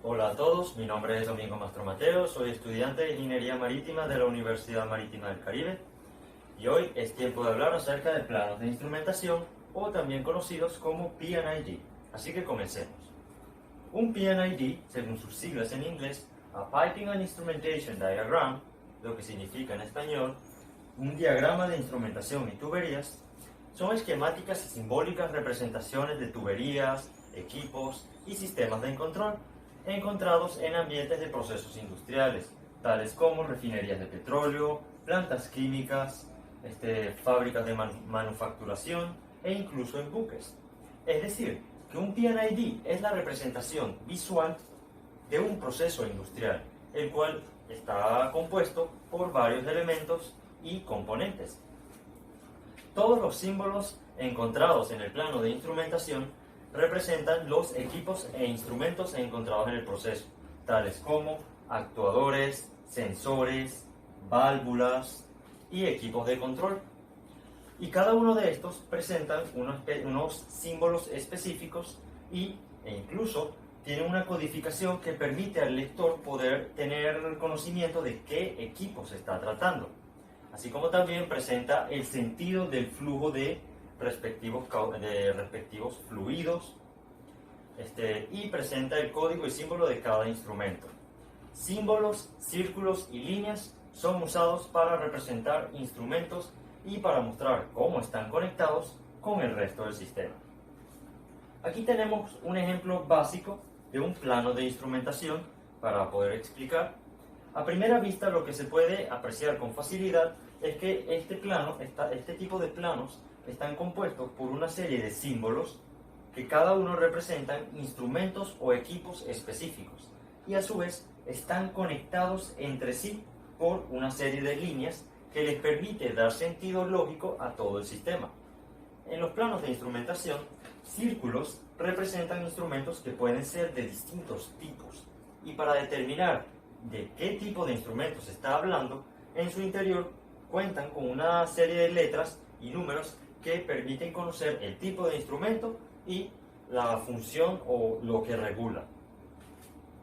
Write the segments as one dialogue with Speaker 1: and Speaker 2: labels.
Speaker 1: Hola a todos, mi nombre es Domingo Mastro Mateo, soy estudiante de Ingeniería Marítima de la Universidad Marítima del Caribe y hoy es tiempo de hablar acerca de planos de instrumentación o también conocidos como P&ID, así que comencemos. Un P&ID, según sus siglas en inglés, a Piping and Instrumentation Diagram, lo que significa en español, un diagrama de instrumentación y tuberías, son esquemáticas y simbólicas representaciones de tuberías, equipos y sistemas de control encontrados en ambientes de procesos industriales, tales como refinerías de petróleo, plantas químicas, fábricas de manufacturación e incluso en buques. Es decir, que un P&ID es la representación visual de un proceso industrial, el cual está compuesto por varios elementos y componentes. Todos los símbolos encontrados en el plano de instrumentación representan los equipos e instrumentos encontrados en el proceso, tales como actuadores, sensores, válvulas y equipos de control. Y cada uno de estos presentan unos símbolos específicos e incluso tiene una codificación que permite al lector poder tener conocimiento de qué equipo se está tratando, así como también presenta el sentido del flujo de respectivos fluidos y presenta el código y símbolo de cada instrumento. Símbolos, círculos y líneas son usados para representar instrumentos y para mostrar cómo están conectados con el resto del sistema. Aquí tenemos un ejemplo básico de un plano de instrumentación para poder explicar. A primera vista, lo que se puede apreciar con facilidad es que este tipo de planos están compuestos por una serie de símbolos que cada uno representan instrumentos o equipos específicos y a su vez están conectados entre sí por una serie de líneas que les permite dar sentido lógico a todo el sistema. En los planos de instrumentación, círculos representan instrumentos que pueden ser de distintos tipos y para determinar de qué tipo de instrumentos se está hablando, en su interior cuentan con una serie de letras y números que permiten conocer el tipo de instrumento y la función o lo que regula.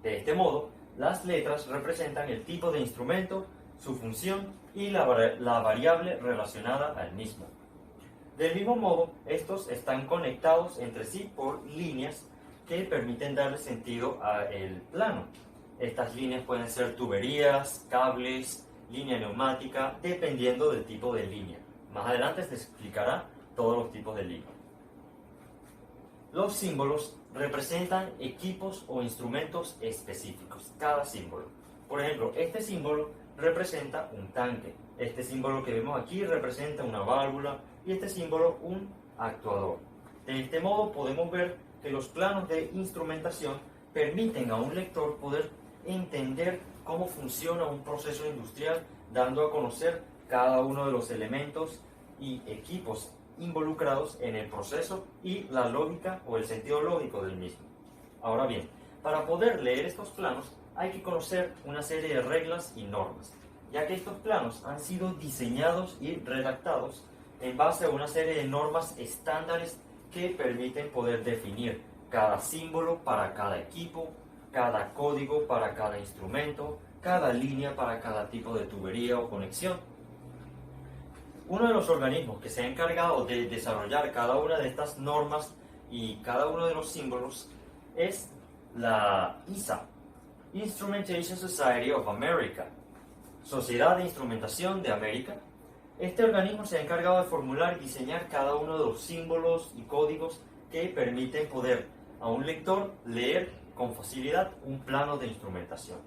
Speaker 1: De este modo, las letras representan el tipo de instrumento, su función y la variable relacionada al mismo. Del mismo modo, estos están conectados entre sí por líneas que permiten darle sentido al plano. Estas líneas pueden ser tuberías, cables, línea neumática, dependiendo del tipo de línea. Más adelante se explicará todos los tipos de línea. Los símbolos representan equipos o instrumentos específicos, cada símbolo. Por ejemplo, este símbolo representa un tanque, este símbolo que vemos aquí representa una válvula y este símbolo un actuador. De este modo podemos ver que los planos de instrumentación permiten a un lector poder entender cómo funciona un proceso industrial, dando a conocer cada uno de los elementos y equipos involucrados en el proceso y la lógica o el sentido lógico del mismo. Ahora bien, para poder leer estos planos hay que conocer una serie de reglas y normas, ya que estos planos han sido diseñados y redactados en base a una serie de normas estándares que permiten poder definir cada símbolo para cada equipo, cada código para cada instrumento, cada línea para cada tipo de tubería o conexión. Uno de los organismos que se ha encargado de desarrollar cada una de estas normas y cada uno de los símbolos es la ISA, Instrumentation Society of America, Sociedad de Instrumentación de América. Este organismo se ha encargado de formular y diseñar cada uno de los símbolos y códigos que permiten poder a un lector leer con facilidad un plano de instrumentación.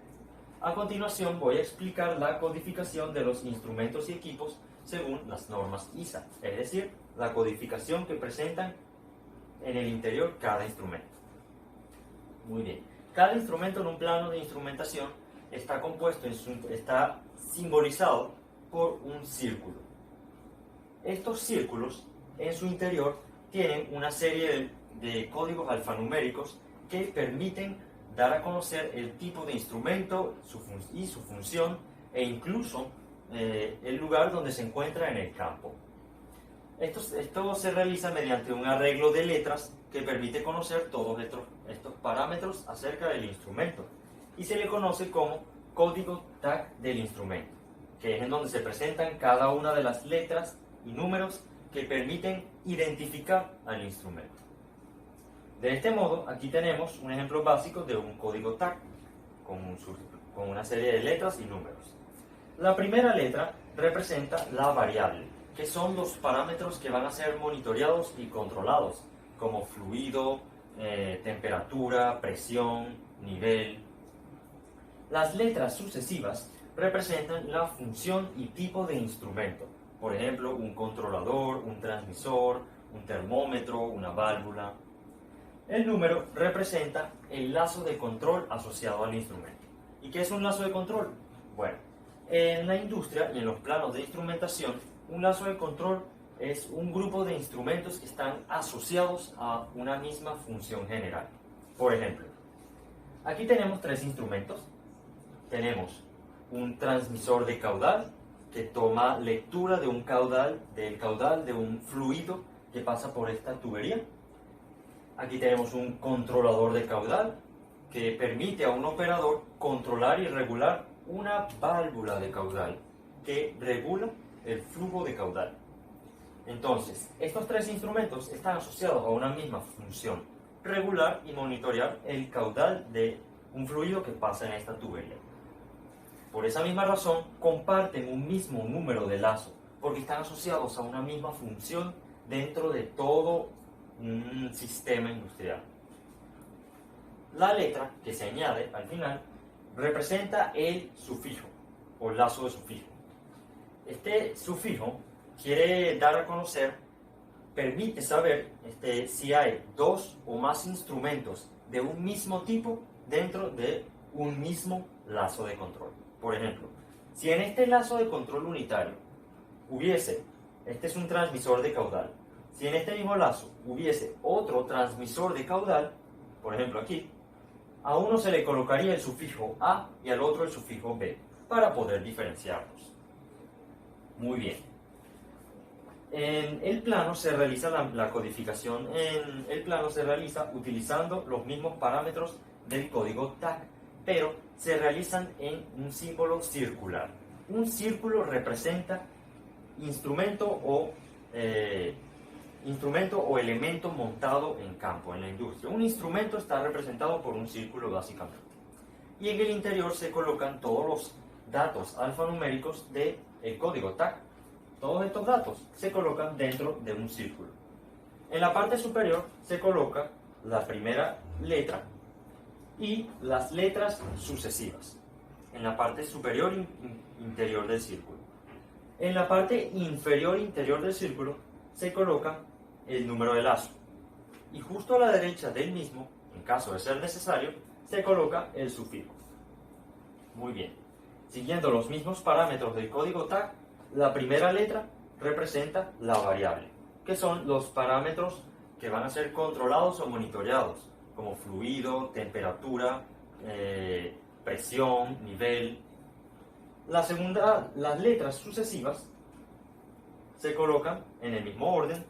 Speaker 1: A continuación voy a explicar la codificación de los instrumentos y equipos según las normas ISA, es decir, la codificación que presentan en el interior cada instrumento. Muy bien, cada instrumento en un plano de instrumentación está está simbolizado por un círculo. Estos círculos en su interior tienen una serie de códigos alfanuméricos que permiten dar a conocer el tipo de instrumento y su función e incluso el lugar donde se encuentra en el campo. Esto se realiza mediante un arreglo de letras que permite conocer todos estos parámetros acerca del instrumento y se le conoce como código TAG del instrumento, que es en donde se presentan cada una de las letras y números que permiten identificar al instrumento. De este modo, aquí tenemos un ejemplo básico de un código TAG con una serie de letras y números. La primera letra representa la variable, que son los parámetros que van a ser monitoreados y controlados, como fluido, temperatura, presión, nivel. Las letras sucesivas representan la función y tipo de instrumento, por ejemplo, un controlador, un transmisor, un termómetro, una válvula. El número representa el lazo de control asociado al instrumento. ¿Y qué es un lazo de control? Bueno, en la industria y en los planos de instrumentación, un lazo de control es un grupo de instrumentos que están asociados a una misma función general. Por ejemplo, aquí tenemos tres instrumentos. Tenemos un transmisor de caudal que toma lectura de un caudal, del caudal de un fluido que pasa por esta tubería. Aquí tenemos un controlador de caudal que permite a un operador controlar y regular una válvula de caudal que regula el flujo de caudal. Entonces, estos tres instrumentos están asociados a una misma función: regular y monitorear el caudal de un fluido que pasa en esta tubería. Por esa misma razón, comparten un mismo número de lazo, porque están asociados a una misma función dentro de todo un sistema industrial. La letra que se añade al final representa el sufijo o lazo de sufijo. Este sufijo quiere dar a conocer, permite saber si hay dos o más instrumentos de un mismo tipo dentro de un mismo lazo de control. Por ejemplo, si en este lazo de control unitario hubiese, este es un transmisor de caudal, si en este mismo lazo hubiese otro transmisor de caudal, por ejemplo aquí, a uno se le colocaría el sufijo A y al otro el sufijo B, para poder diferenciarlos. Muy bien. En el plano se realiza la codificación, en el plano se realiza utilizando los mismos parámetros del código TAG, pero se realizan en un símbolo circular. Un círculo representa instrumento o elemento montado en campo, en la industria. Un instrumento está representado por un círculo básicamente. Y en el interior se colocan todos los datos alfanuméricos del código TAG. Todos estos datos se colocan dentro de un círculo. En la parte superior se coloca la primera letra y las letras sucesivas, en la parte superior interior del círculo. En la parte inferior interior del círculo se coloca el número de lazo. Y justo a la derecha del mismo, en caso de ser necesario, se coloca el sufijo. Muy bien. Siguiendo los mismos parámetros del código TAG, la primera letra representa la variable, que son los parámetros que van a ser controlados o monitoreados, como fluido, temperatura, presión, nivel. Las letras sucesivas se colocan en el mismo orden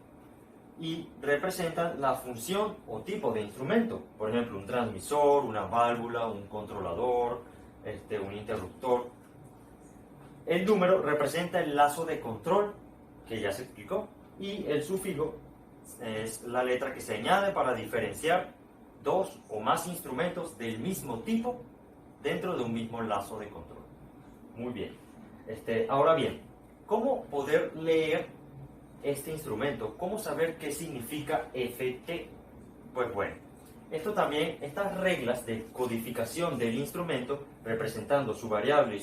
Speaker 1: y representan la función o tipo de instrumento. Por ejemplo, un transmisor, una válvula, un controlador, un interruptor. El número representa el lazo de control, que ya se explicó, y el sufijo es la letra que se añade para diferenciar dos o más instrumentos del mismo tipo dentro de un mismo lazo de control. Muy bien. Ahora bien, ¿cómo poder leer este instrumento? ¿Cómo saber qué significa FT? Pues bueno, estas reglas de codificación del instrumento, representando su variable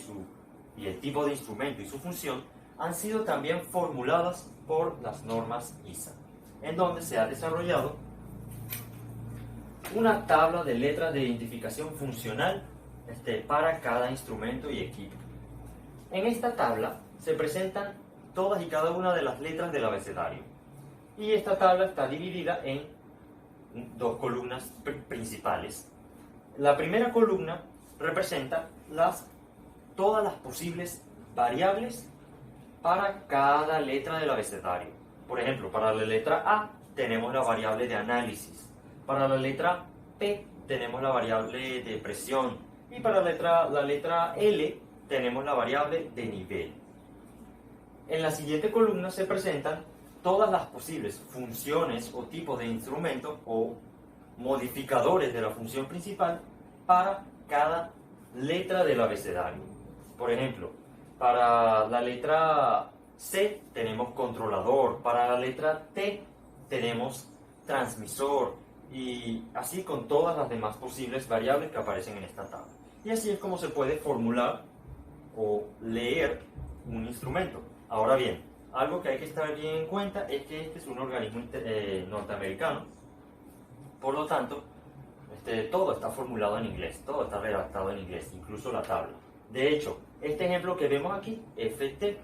Speaker 1: y el tipo de instrumento y su función, han sido también formuladas por las normas ISA, en donde se ha desarrollado una tabla de letras de identificación funcional para cada instrumento y equipo. En esta tabla se presentan todas y cada una de las letras del abecedario. Y esta tabla está dividida en dos columnas principales. La primera columna representa todas las posibles variables para cada letra del abecedario. Por ejemplo, para la letra A tenemos la variable de análisis. Para la letra P tenemos la variable de presión y para la letra L tenemos la variable de nivel. En la siguiente columna se presentan todas las posibles funciones o tipos de instrumentos o modificadores de la función principal para cada letra del abecedario. Por ejemplo, para la letra C tenemos controlador, para la letra T tenemos transmisor y así con todas las demás posibles variables que aparecen en esta tabla. Y así es como se puede formular o leer un instrumento. Ahora bien, algo que hay que estar bien en cuenta es que este es un organismo norteamericano, por lo tanto, todo está formulado en inglés, todo está redactado en inglés, incluso la tabla. De hecho, este ejemplo que vemos aquí, FT,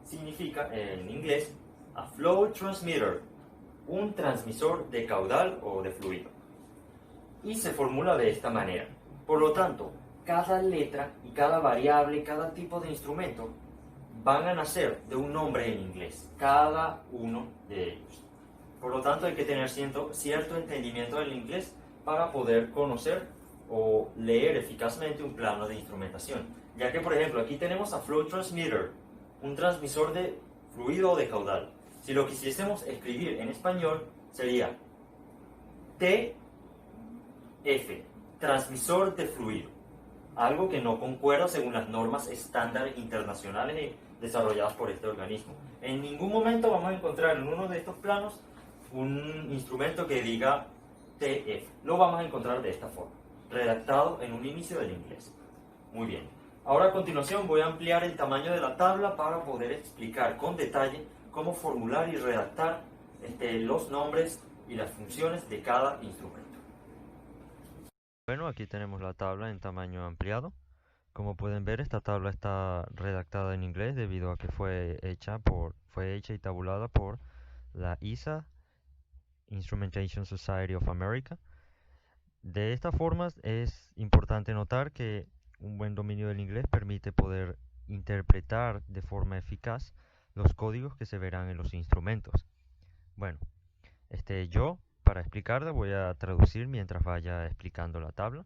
Speaker 1: significa en inglés a flow transmitter, un transmisor de caudal o de fluido. Y se formula de esta manera. Por lo tanto, cada letra y cada variable, cada tipo de instrumento van a nacer de un nombre en inglés, cada uno de ellos. Por lo tanto, hay que tener cierto entendimiento del inglés para poder conocer o leer eficazmente un plano de instrumentación. Ya que, por ejemplo, aquí tenemos a flow transmitter, un transmisor de fluido o de caudal. Si lo quisiésemos escribir en español, sería TF, transmisor de fluido. Algo que no concuerda según las normas estándares internacionales desarrolladas por este organismo. En ningún momento vamos a encontrar en uno de estos planos un instrumento que diga TF. Lo vamos a encontrar de esta forma, redactado en un inicio del inglés. Muy bien. Ahora a continuación voy a ampliar el tamaño de la tabla para poder explicar con detalle cómo formular y redactar los nombres y las funciones de cada instrumento.
Speaker 2: Bueno, aquí tenemos la tabla en tamaño ampliado. Como pueden ver, esta tabla está redactada en inglés debido a que fue hecha y tabulada por la ISA, Instrumentation Society of America. De esta forma, es importante notar que un buen dominio del inglés permite poder interpretar de forma eficaz los códigos que se verán en los instrumentos. Bueno, para explicarla voy a traducir mientras vaya explicando la tabla.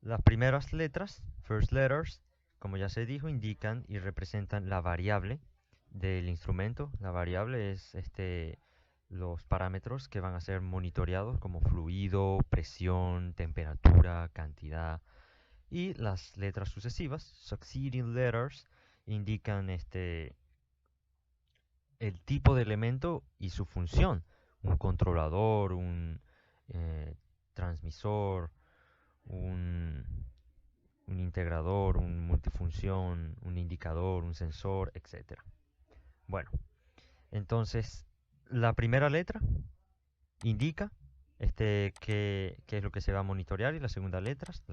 Speaker 2: Las primeras letras, first letters, como ya se dijo, indican y representan la variable del instrumento. La variable es los parámetros que van a ser monitoreados como fluido, presión, temperatura, cantidad. Y las letras sucesivas, succeeding letters, indican el tipo de elemento y su función. Un controlador, un transmisor, un integrador, un multifunción, un indicador, un sensor, etc. Bueno, entonces la primera letra indica qué es lo que se va a monitorear y las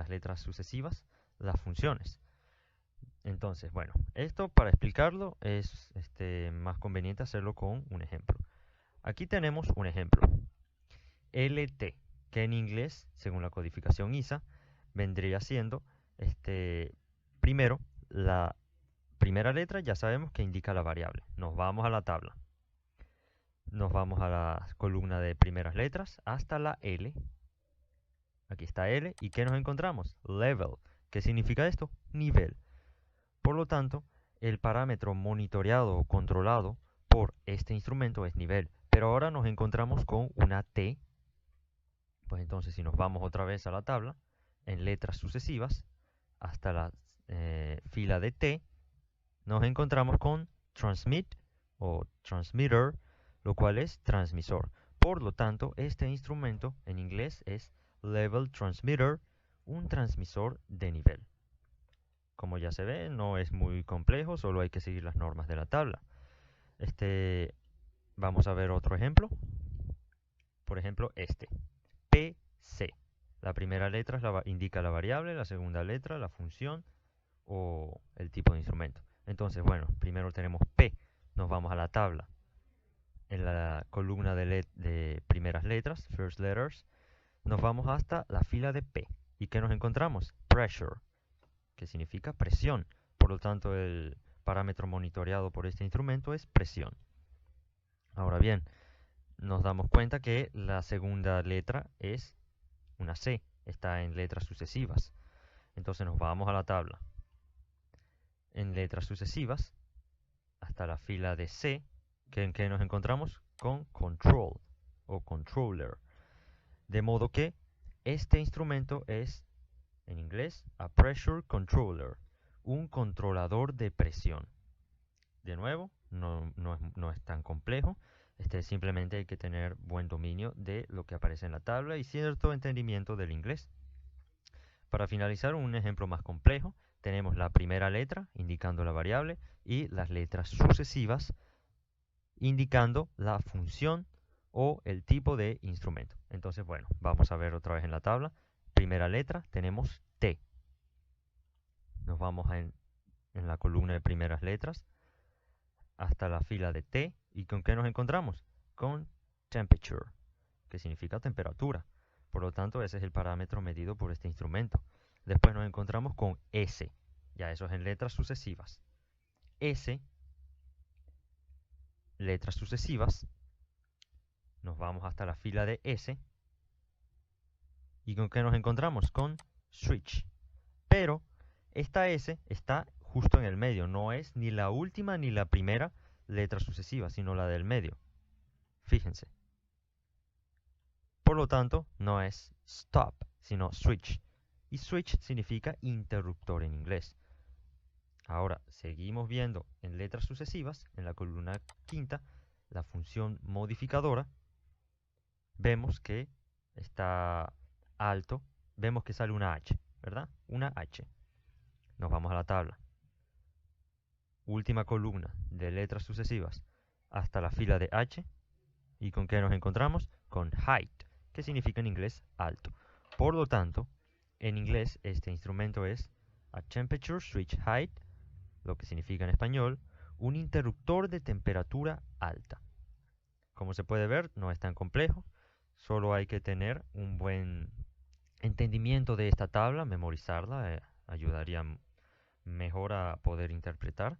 Speaker 2: letras sucesivas, las funciones. Entonces, bueno, esto para explicarlo es más conveniente hacerlo con un ejemplo. Aquí tenemos un ejemplo. LT, que en inglés, según la codificación ISA, vendría siendo, primero, la primera letra ya sabemos que indica la variable. Nos vamos a la tabla. Nos vamos a la columna de primeras letras hasta la L. Aquí está L. ¿Y qué nos encontramos? Level. ¿Qué significa esto? Nivel. Por lo tanto, el parámetro monitoreado o controlado por este instrumento es nivel. Pero ahora nos encontramos con una T. Pues entonces, si nos vamos otra vez a la tabla, en letras sucesivas, hasta la fila de T, nos encontramos con transmit o transmitter, lo cual es transmisor. Por lo tanto, este instrumento en inglés es level transmitter, un transmisor de nivel. Como ya se ve, no es muy complejo, solo hay que seguir las normas de la tabla. Vamos a ver otro ejemplo. Por ejemplo, PC. La primera letra indica la variable, la segunda letra la función o el tipo de instrumento. Entonces, bueno, primero tenemos P. Nos vamos a la tabla. En la columna de primeras letras, first letters, nos vamos hasta la fila de P. ¿Y qué nos encontramos? Pressure, que significa presión. Por lo tanto, el parámetro monitoreado por este instrumento es presión. Ahora bien, nos damos cuenta que la segunda letra es una C, está en letras sucesivas. Entonces nos vamos a la tabla. En letras sucesivas, hasta la fila de C, ¿en qué nos encontramos? Con control o controller. De modo que este instrumento es, en inglés, a pressure controller, un controlador de presión. De nuevo, no es tan complejo. Simplemente hay que tener buen dominio de lo que aparece en la tabla y cierto entendimiento del inglés. Para finalizar, un ejemplo más complejo, tenemos la primera letra indicando la variable y las letras sucesivas indicando la función o el tipo de instrumento. Entonces, bueno, vamos a ver otra vez en la tabla. Primera letra, tenemos T. Nos vamos en la columna de primeras letras hasta la fila de T. ¿Y con qué nos encontramos? Con temperature, que significa temperatura. Por lo tanto, ese es el parámetro medido por este instrumento. Después nos encontramos con S. Ya eso es en letras sucesivas. S, letras sucesivas. Nos vamos hasta la fila de S. ¿Y con qué nos encontramos? Con switch. Pero esta S está justo en el medio. No es ni la última ni la primera letra sucesiva, sino la del medio. Fíjense. Por lo tanto, no es stop, sino switch. Y switch significa interruptor en inglés. Ahora, seguimos viendo en letras sucesivas, en la columna quinta, la función modificadora. Vemos que está alto. Vemos que sale una H, ¿verdad? Una H. Nos vamos a la tabla. Última columna de letras sucesivas hasta la fila de H. ¿Y con qué nos encontramos? Con height, que significa en inglés alto. Por lo tanto, en inglés este instrumento es a temperature switch height, lo que significa en español un interruptor de temperatura alta. Como se puede ver, no es tan complejo, solo hay que tener un buen entendimiento de esta tabla, memorizarla, ayudaría mejor a poder interpretar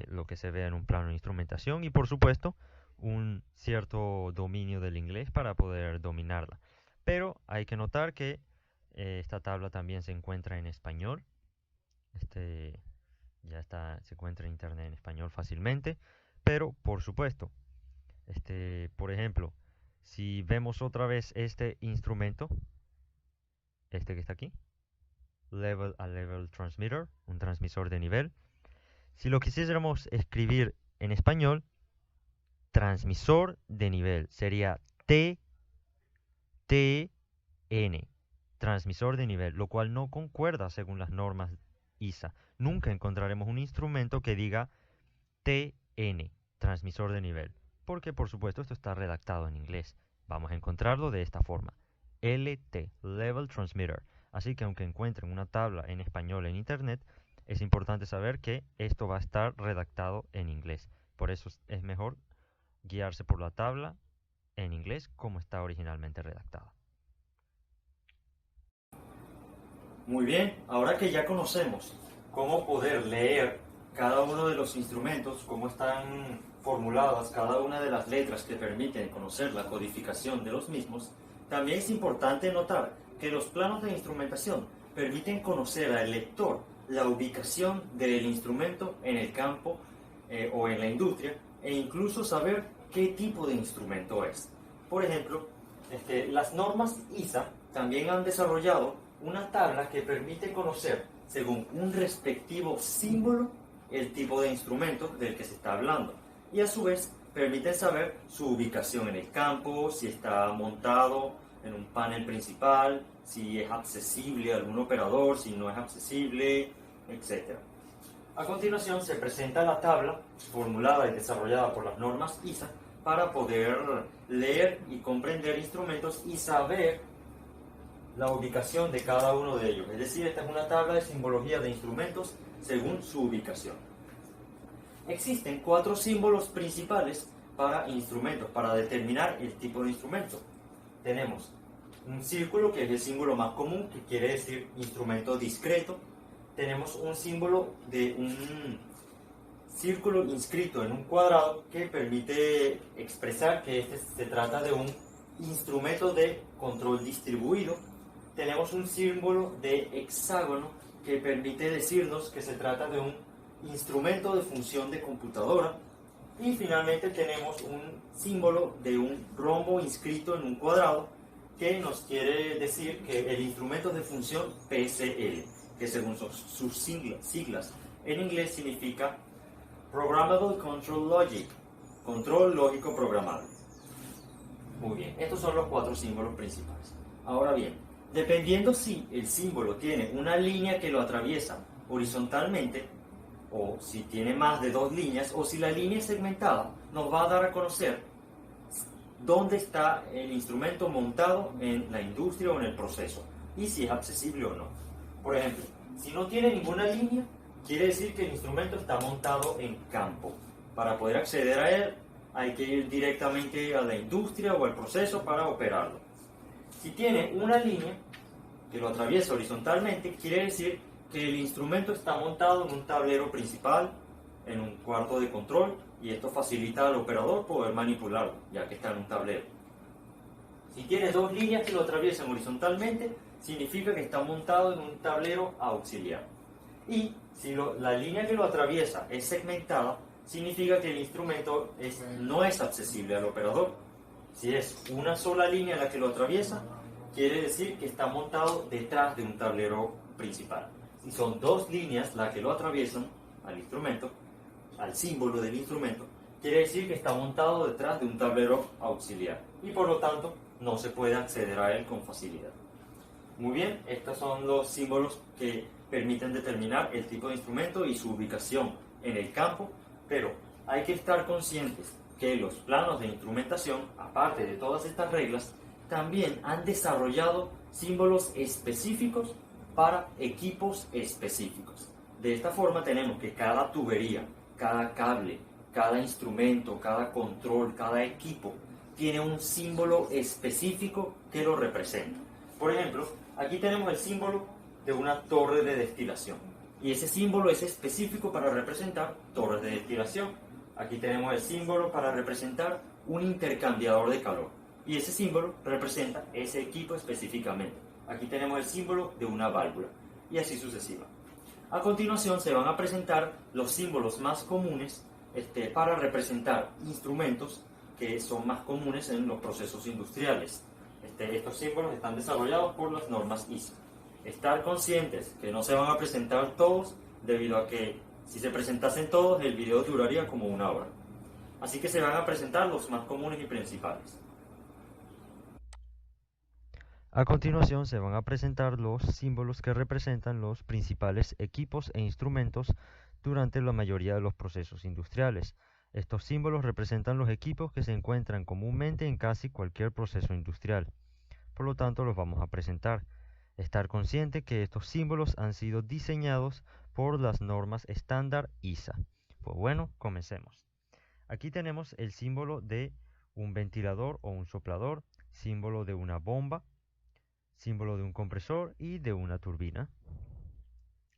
Speaker 2: lo que se ve en un plano de instrumentación y por supuesto un cierto dominio del inglés para poder dominarla. Pero hay que notar que esta tabla también se encuentra en español. Se encuentra en internet en español fácilmente. Pero por supuesto, por ejemplo, si vemos otra vez este instrumento, que está aquí, level a level transmitter, un transmisor de nivel. Si lo quisiéramos escribir en español, transmisor de nivel sería TN, transmisor de nivel, lo cual no concuerda según las normas ISA. Nunca encontraremos un instrumento que diga TN, transmisor de nivel, porque por supuesto esto está redactado en inglés. Vamos a encontrarlo de esta forma, LT, Level Transmitter. Así que aunque encuentren una tabla en español en internet, es importante saber que esto va a estar redactado en inglés. Por eso es mejor guiarse por la tabla en inglés como está originalmente redactada.
Speaker 1: Muy bien, ahora que ya conocemos cómo poder leer cada uno de los instrumentos, cómo están formuladas cada una de las letras que permiten conocer la codificación de los mismos, también es importante notar que los planos de instrumentación permiten conocer al lector la ubicación del instrumento en el campo o en la industria e incluso saber qué tipo de instrumento es. Por ejemplo, las normas ISA también han desarrollado una tabla que permite conocer, según un respectivo símbolo, el tipo de instrumento del que se está hablando. Y a su vez, permiten saber su ubicación en el campo, si está montado en un panel principal, si es accesible a algún operador, si no es accesible, etc. A continuación se presenta la tabla formulada y desarrollada por las normas ISA para poder leer y comprender instrumentos y saber la ubicación de cada uno de ellos. Es decir, esta es una tabla de simbología de instrumentos según su ubicación. Existen 4 símbolos principales para instrumentos, para determinar el tipo de instrumento. Tenemos un círculo, que es el símbolo más común, que quiere decir instrumento discreto. Tenemos un símbolo de un círculo inscrito en un cuadrado que permite expresar que este se trata de un instrumento de control distribuido. Tenemos un símbolo de hexágono que permite decirnos que se trata de un instrumento de función de computadora. Y finalmente tenemos un símbolo de un rombo inscrito en un cuadrado que nos quiere decir que el instrumento de función PSL, que según sus siglas en inglés significa Programmable Control Logic, control lógico programable. Muy bien, estos son los 4 símbolos principales. Ahora bien, dependiendo si el símbolo tiene una línea que lo atraviesa horizontalmente, o si tiene más de 2 líneas, o si la línea es segmentada, nos va a dar a conocer dónde está el instrumento montado en la industria o en el proceso, y si es accesible o no. Por ejemplo, si no tiene ninguna línea, quiere decir que el instrumento está montado en campo. Para poder acceder a él, hay que ir directamente a la industria o al proceso para operarlo. Si tiene una línea que lo atraviesa horizontalmente, quiere decir que el instrumento está montado en un tablero principal, en un cuarto de control, y esto facilita al operador poder manipularlo, ya que está en un tablero. Si tiene 2 líneas que lo atraviesan horizontalmente, significa que está montado en un tablero auxiliar. Y si la línea que lo atraviesa es segmentada, significa que el instrumento no es accesible al operador. Si es una sola línea la que lo atraviesa, quiere decir que está montado detrás de un tablero principal. Si son 2 líneas las que lo atraviesan al instrumento, al símbolo del instrumento, quiere decir que está montado detrás de un tablero auxiliar y por lo tanto no se puede acceder a él con facilidad. Muy bien, estos son los símbolos que permiten determinar el tipo de instrumento y su ubicación en el campo, pero hay que estar conscientes que los planos de instrumentación, aparte de todas estas reglas, también han desarrollado símbolos específicos para equipos específicos. De esta forma tenemos que cada tubería, cada cable, cada instrumento, cada control, cada equipo tiene un símbolo específico que lo representa. Por ejemplo, aquí tenemos el símbolo de una torre de destilación y ese símbolo es específico para representar torres de destilación. Aquí tenemos el símbolo para representar un intercambiador de calor y ese símbolo representa ese equipo específicamente. Aquí tenemos el símbolo de una válvula y así sucesiva. A continuación se van a presentar los símbolos más comunes para representar instrumentos que son más comunes en los procesos industriales. Estos símbolos están desarrollados por las normas ISO. Estar conscientes que no se van a presentar todos, debido a que si se presentasen todos el video duraría como 1 hora. Así que se van a presentar los más comunes y principales.
Speaker 2: A continuación se van a presentar los símbolos que representan los principales equipos e instrumentos durante la mayoría de los procesos industriales. Estos símbolos representan los equipos que se encuentran comúnmente en casi cualquier proceso industrial. Por lo tanto, los vamos a presentar. Estar consciente que estos símbolos han sido diseñados por las normas estándar ISA. Pues bueno, comencemos. Aquí tenemos el símbolo de un ventilador o un soplador, símbolo de una bomba, símbolo de un compresor y de una turbina.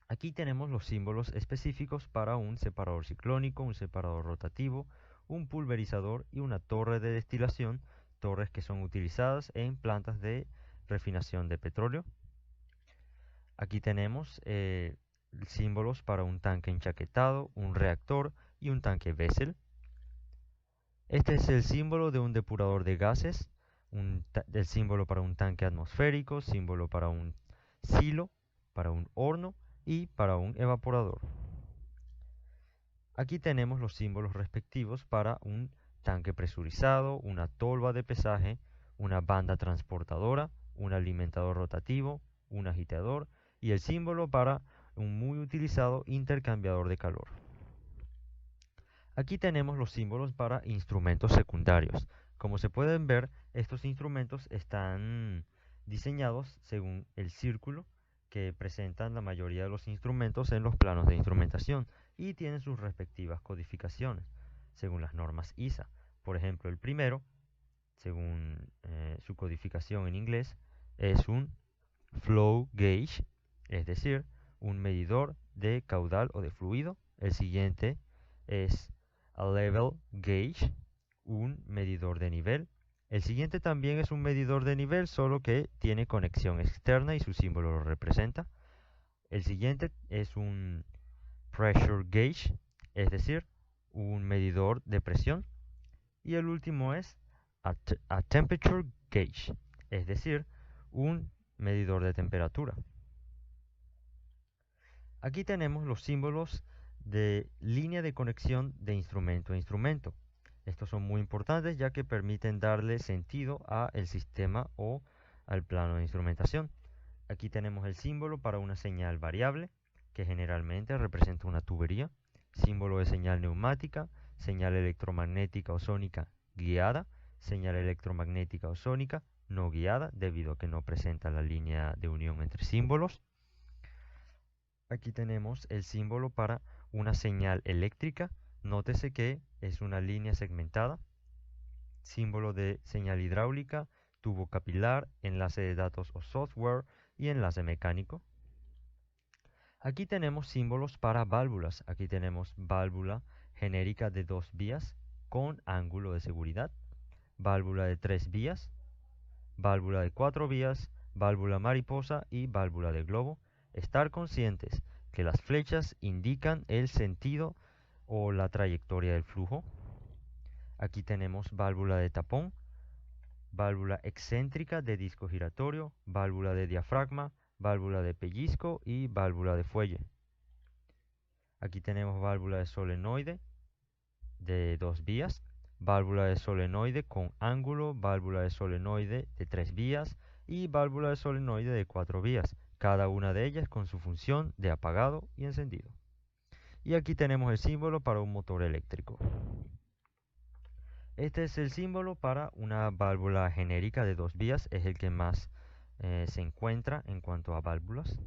Speaker 2: Aquí tenemos los símbolos específicos para un separador ciclónico, un separador rotativo, un pulverizador y una torre de destilación, torres que son utilizadas en plantas de refinación de petróleo. Aquí tenemos símbolos para un tanque enchaquetado, un reactor y un tanque Bessel. Este es el símbolo de un depurador de gases, el símbolo para un tanque atmosférico, símbolo para un silo, para un horno y para un evaporador. Aquí tenemos los símbolos respectivos para un tanque presurizado, una tolva de pesaje, una banda transportadora, un alimentador rotativo, un agitador y el símbolo para un muy utilizado intercambiador de calor. Aquí tenemos los símbolos para instrumentos secundarios. Como se pueden ver, estos instrumentos están diseñados según el círculo que presentan la mayoría de los instrumentos en los planos de instrumentación y tienen sus respectivas codificaciones según las normas ISA. Por ejemplo, el primero, según su codificación en inglés, es un flow gauge, es decir, un medidor de caudal o de fluido. El siguiente es a level gauge, un medidor de nivel. El siguiente también es un medidor de nivel, solo que tiene conexión externa y su símbolo lo representa. El siguiente es un pressure gauge, es decir, un medidor de presión. Y el último es a temperature gauge, es decir, un medidor de temperatura. Aquí tenemos los símbolos de línea de conexión de instrumento a instrumento. Estos son muy importantes ya que permiten darle sentido al sistema o al plano de instrumentación. Aquí tenemos el símbolo para una señal variable, que generalmente representa una tubería, símbolo de señal neumática, señal electromagnética o sónica guiada, señal electromagnética o sónica no guiada, debido a que no presenta la línea de unión entre símbolos. Aquí tenemos el símbolo para una señal eléctrica. Nótese que es una línea segmentada. Símbolo de señal hidráulica, tubo capilar, enlace de datos o software y enlace mecánico. Aquí tenemos símbolos para válvulas. Aquí tenemos válvula genérica de 2 vías con ángulo de seguridad, válvula de 3 vías, válvula de 4 vías, válvula mariposa y válvula de globo. Estar conscientes que las flechas indican el sentido o la trayectoria del flujo. Aquí tenemos válvula de tapón, válvula excéntrica de disco giratorio, válvula de diafragma, válvula de pellizco y válvula de fuelle. Aquí tenemos válvula de solenoide de 2 vías, válvula de solenoide con ángulo, válvula de solenoide de 3 vías y válvula de solenoide de 4 vías, cada una de ellas con su función de apagado y encendido. Y aquí tenemos el símbolo para un motor eléctrico. Este es el símbolo para una válvula genérica de 2 vías, es el que más se encuentra en cuanto a válvulas.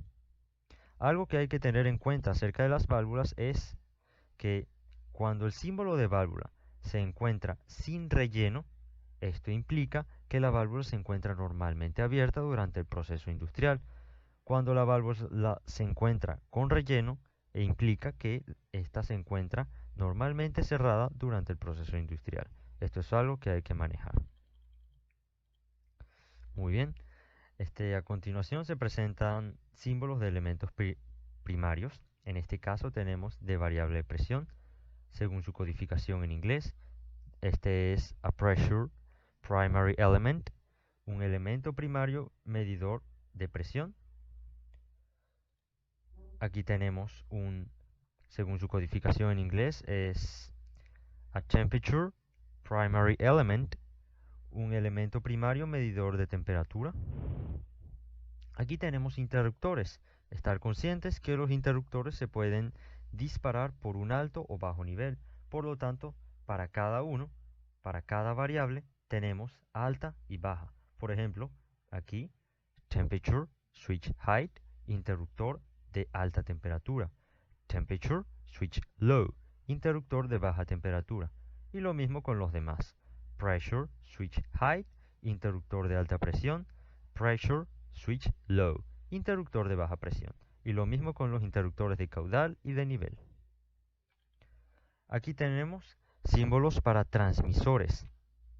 Speaker 2: Algo que hay que tener en cuenta acerca de las válvulas es que cuando el símbolo de válvula se encuentra sin relleno, esto implica que la válvula se encuentra normalmente abierta durante el proceso industrial. Cuando la válvula se encuentra con relleno, implica que ésta se encuentra normalmente cerrada durante el proceso industrial. Esto es algo que hay que manejar. Muy bien. A continuación se presentan símbolos de elementos primarios. En este caso tenemos de variable de presión, según su codificación en inglés. Este es a pressure primary element, un elemento primario medidor de presión. Aquí tenemos según su codificación en inglés, es a temperature primary element, un elemento primario medidor de temperatura. Aquí tenemos interruptores. Estar conscientes que los interruptores se pueden disparar por un alto o bajo nivel. Por lo tanto, para cada variable, tenemos alta y baja. Por ejemplo, aquí, temperature switch height, interruptor de alta temperatura. Temperature switch low, interruptor de baja temperatura. Y lo mismo con los demás. Pressure switch high, interruptor de alta presión. Pressure switch low, interruptor de baja presión. Y lo mismo con los interruptores de caudal y de nivel. Aquí tenemos símbolos para transmisores.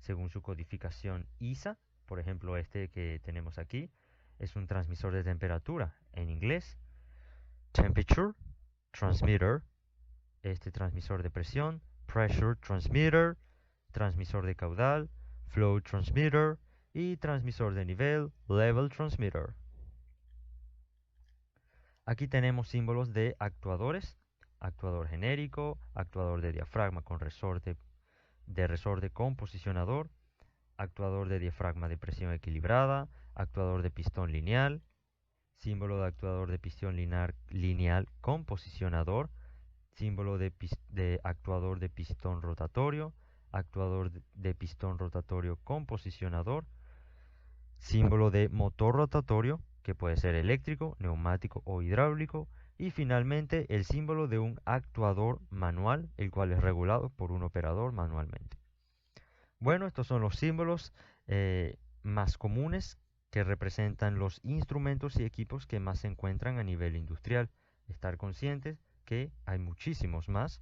Speaker 2: Según su codificación ISA, por ejemplo este que tenemos aquí, es un transmisor de temperatura. En inglés, temperature transmitter, transmisor de presión, pressure transmitter, transmisor de caudal, flow transmitter y transmisor de nivel, level transmitter. Aquí tenemos símbolos de actuadores, actuador genérico, actuador de diafragma con resorte con posicionador, actuador de diafragma de presión equilibrada, actuador de pistón lineal, símbolo de actuador de pistón lineal con posicionador, símbolo de actuador de pistón rotatorio, actuador de pistón rotatorio con posicionador, símbolo de motor rotatorio, que puede ser eléctrico, neumático o hidráulico, y finalmente el símbolo de un actuador manual, el cual es regulado por un operador manualmente. Bueno, estos son los símbolos más comunes que representan los instrumentos y equipos que más se encuentran a nivel industrial. Estar conscientes que hay muchísimos más,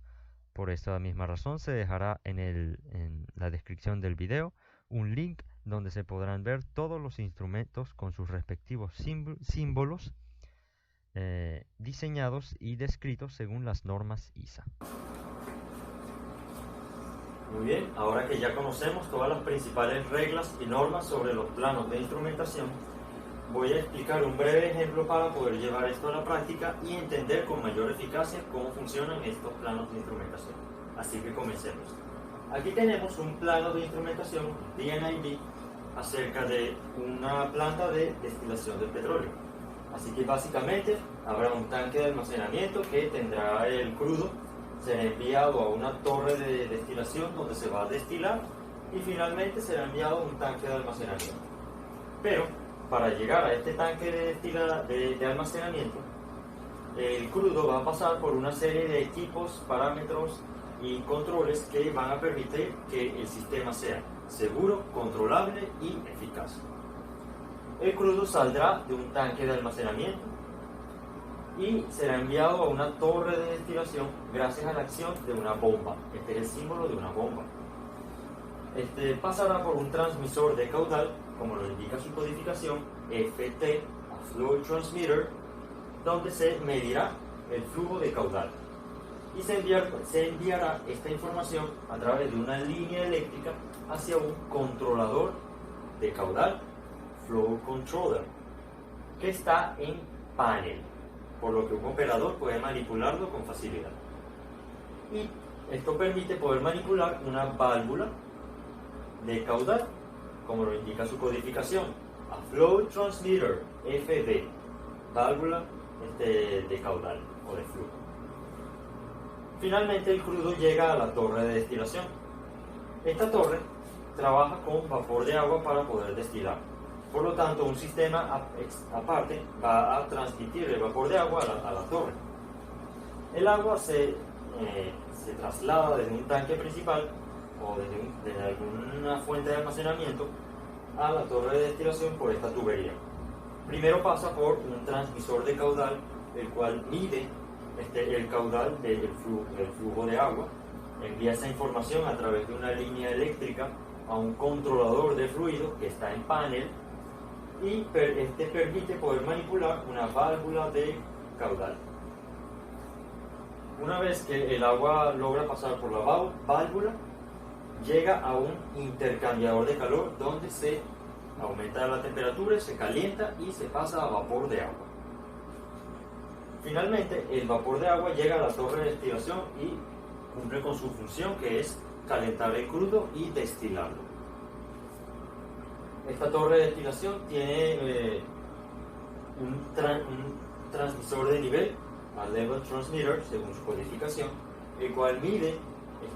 Speaker 2: Por esta misma razón se dejará en la descripción del video un link donde se podrán ver todos los instrumentos con sus respectivos símbolos diseñados y descritos según las normas ISA.
Speaker 1: Muy bien, ahora que ya conocemos todas las principales reglas y normas sobre los planos de instrumentación, voy a explicar un breve ejemplo para poder llevar esto a la práctica y entender con mayor eficacia cómo funcionan estos planos de instrumentación. Así que comencemos. Aquí tenemos un plano de instrumentación DNID acerca de una planta de destilación de petróleo. Así que básicamente habrá un tanque de almacenamiento que tendrá el crudo, será enviado a una torre de destilación donde se va a destilar y finalmente será enviado a un tanque de almacenamiento. Pero para llegar a este tanque de almacenamiento, el crudo va a pasar por una serie de equipos, parámetros y controles que van a permitir que el sistema sea seguro, controlable y eficaz. El crudo saldrá de un tanque de almacenamiento y será enviado a una torre de destilación gracias a la acción de una bomba. Este es el símbolo de una bomba. Pasará por un transmisor de caudal, como lo indica su codificación, FT, a Flow Transmitter, donde se medirá el flujo de caudal. Y se enviará esta información a través de una línea eléctrica hacia un controlador de caudal, Flow Controller, que está en panel, por lo que un operador puede manipularlo con facilidad. Y esto permite poder manipular una válvula de caudal, como lo indica su codificación, a Flow Transmitter, FD, válvula de caudal o de flujo. Finalmente el crudo llega a la torre de destilación. Esta torre trabaja con vapor de agua para poder destilar. Por lo tanto, un sistema aparte va a transmitir el vapor de agua a la torre. El agua se traslada desde un tanque principal o desde alguna fuente de almacenamiento a la torre de destilación por esta tubería. Primero pasa por un transmisor de caudal, el cual mide el caudal del flujo de agua, envía esa información a través de una línea eléctrica a un controlador de fluido que está en panel y permite poder manipular una válvula de caudal. Una vez que el agua logra pasar por la válvula, llega a un intercambiador de calor donde se aumenta la temperatura, se calienta y se pasa a vapor de agua. Finalmente, el vapor de agua llega a la torre de destilación y cumple con su función, que es calentar el crudo y destilarlo. Esta torre de destilación tiene un transmisor de nivel, a level transmitter, según su codificación, el cual mide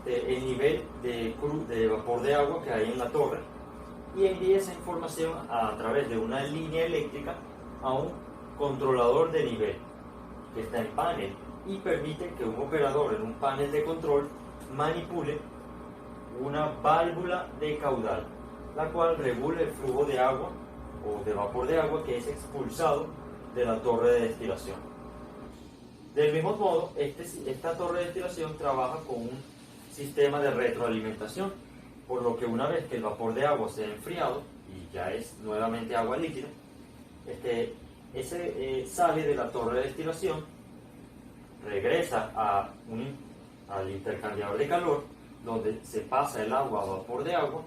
Speaker 1: el nivel de vapor de agua que hay en la torre y envía esa información a través de una línea eléctrica a un controlador de nivel que está en panel y permite que un operador en un panel de control manipule una válvula de caudal, la cual regula el flujo de agua o de vapor de agua que es expulsado de la torre de destilación. Del mismo modo, esta torre de destilación trabaja con un sistema de retroalimentación, por lo que una vez que el vapor de agua se ha enfriado y ya es nuevamente agua líquida, sale de la torre de destilación, regresa al intercambiador de calor, donde se pasa el agua a vapor de agua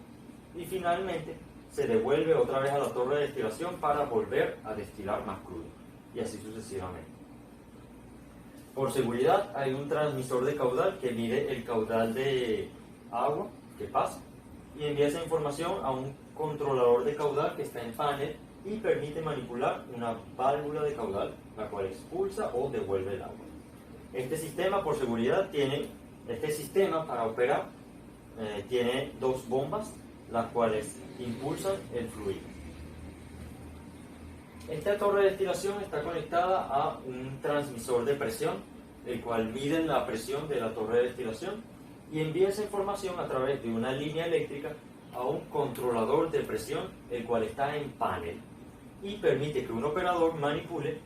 Speaker 1: y finalmente se devuelve otra vez a la torre de destilación para volver a destilar más crudo, y así sucesivamente. Por seguridad, hay un transmisor de caudal que mide el caudal de agua que pasa y envía esa información a un controlador de caudal que está en panel y permite manipular una válvula de caudal, la cual expulsa o devuelve el agua. Este sistema, por seguridad, para operar, tiene dos bombas, las cuales impulsan el fluido. Esta torre de destilación está conectada a un transmisor de presión, el cual mide la presión de la torre de destilación y envía esa información a través de una línea eléctrica a un controlador de presión, el cual está en panel y permite que un operador manipule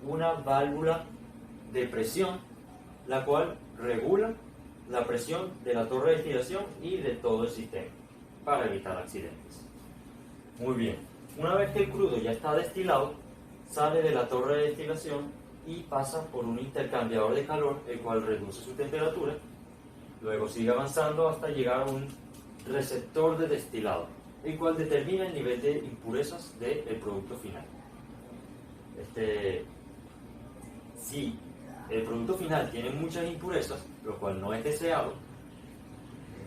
Speaker 1: una válvula de presión, la cual regula la presión de la torre de destilación y de todo el sistema para evitar accidentes. Muy bien, una vez que el crudo ya está destilado, sale de la torre de destilación y pasa por un intercambiador de calor, el cual reduce su temperatura. Luego sigue avanzando hasta llegar a un receptor de destilado, el cual determina el nivel de impurezas del producto final. Si el producto final tiene muchas impurezas, lo cual no es deseado,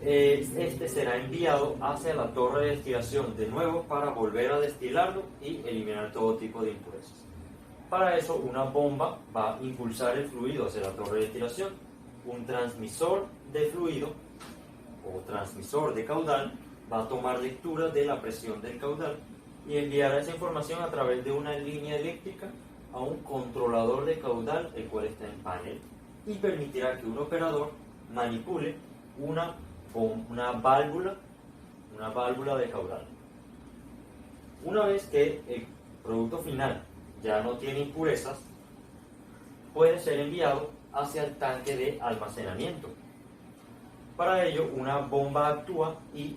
Speaker 1: este será enviado hacia la torre de destilación de nuevo para volver a destilarlo y eliminar todo tipo de impurezas. Para eso, una bomba va a impulsar el fluido hacia la torre de destilación. Un transmisor de fluido o transmisor de caudal va a tomar lectura de la presión del caudal y enviará esa información a través de una línea eléctrica a un controlador de caudal, el cual está en panel, y permitirá que un operador manipule una válvula de caudal. Una vez que el producto final ya no tiene impurezas, puede ser enviado hacia el tanque de almacenamiento. Para ello, una bomba actúa y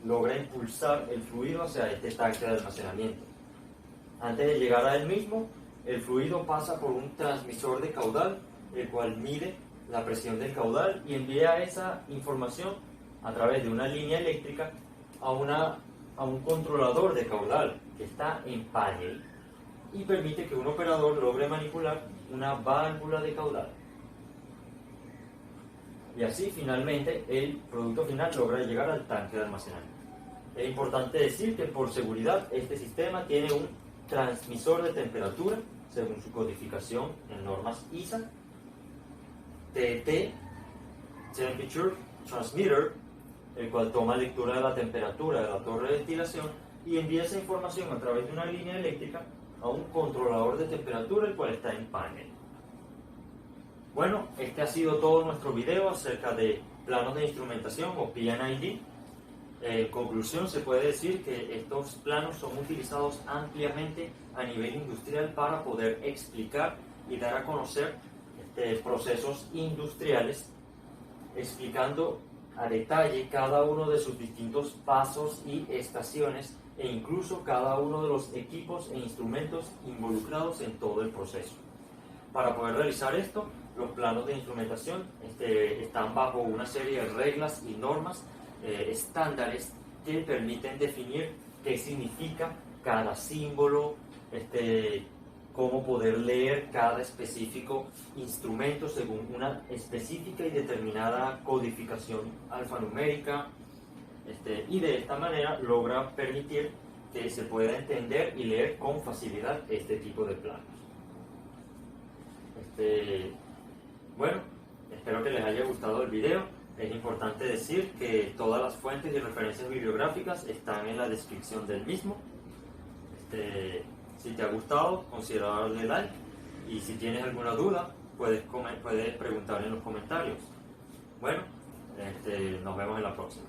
Speaker 1: logra impulsar el fluido hacia este tanque de almacenamiento. Antes de llegar a él mismo, el fluido pasa por un transmisor de caudal, el cual mide la presión del caudal y envía esa información a través de una línea eléctrica a un controlador de caudal que está en panel y permite que un operador logre manipular una válvula de caudal. Y así finalmente el producto final logra llegar al tanque de almacenamiento. Es importante decir que por seguridad este sistema tiene un transmisor de temperatura según su codificación en normas ISA, TT, Temperature Transmitter, el cual toma lectura de la temperatura de la torre de destilación y envía esa información a través de una línea eléctrica a un controlador de temperatura, el cual está en panel. Bueno, este ha sido todo nuestro video acerca de planos de instrumentación o P&ID. En conclusión, se puede decir que estos planos son utilizados ampliamente a nivel industrial para poder explicar y dar a conocer procesos industriales, explicando a detalle cada uno de sus distintos pasos y estaciones e incluso cada uno de los equipos e instrumentos involucrados en todo el proceso. Para poder realizar esto, los planos de instrumentación están bajo una serie de reglas y normas estándares que permiten definir qué significa cada símbolo, cómo poder leer cada específico instrumento según una específica y determinada codificación alfanumérica, y de esta manera logra permitir que se pueda entender y leer con facilidad este tipo de planos. Bueno, espero que les haya gustado el video. Es importante decir que todas las fuentes y referencias bibliográficas están en la descripción del mismo. Si te ha gustado, considera darle like, y si tienes alguna duda, puedes preguntar en los comentarios. Bueno, nos vemos en la próxima.